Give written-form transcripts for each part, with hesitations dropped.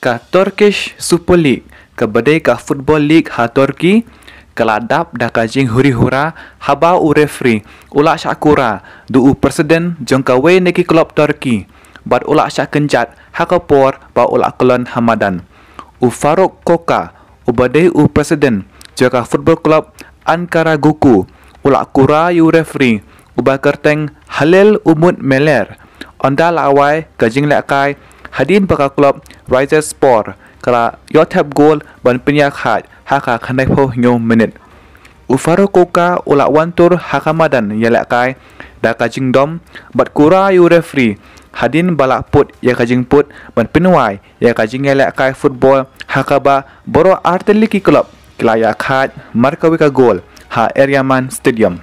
ka Turkish Super League ka badai ka Football League ha Turki keladap dah kajing huri-hura haba u referee ulak syakura du u presiden jongka we neki klub Turki bad ulak syak kenjat hakapor ba ulak kelon Hamadan u Faruk Koka u badai u presiden jongka football club Ankara Guku ulak kura yu referee u bakerteng Halil Umut Meler onda lawai kajing lekai hadin baka klub Riser Sport kala yotap gol ban penyak hat haka khandai pho nyo minute ufaro koka ulak wantur hakamadan yalak kai da kajing dom bat kura yu referee hadin balak put ya kajing put ban penwai ya kajing yalak kai football hakaba boro arteliki club kelaya khat markawi ka gol ha Eryaman Stadium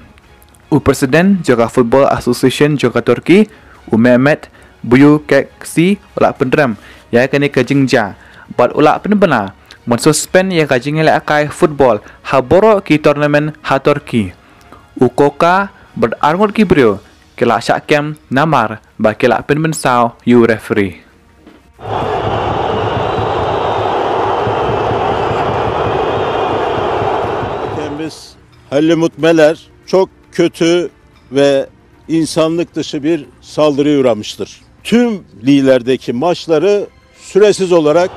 u presiden Jaga Football Association Jaga Turki u Mehmet Büyükekşi ulak pendram ya kene kajing ja bat ulak penbena mensuspend ya kajing elak kai football ha boro ki tournament ha Turki ukoka berarngot ki brio kelak syakem namar ba kelak penben saw yu referee Hakemimiz Halil Umut Meler çok kötü ve insanlık dışı bir saldırıya uğramıştır. Tüm liglerdeki maçları süresiz olarak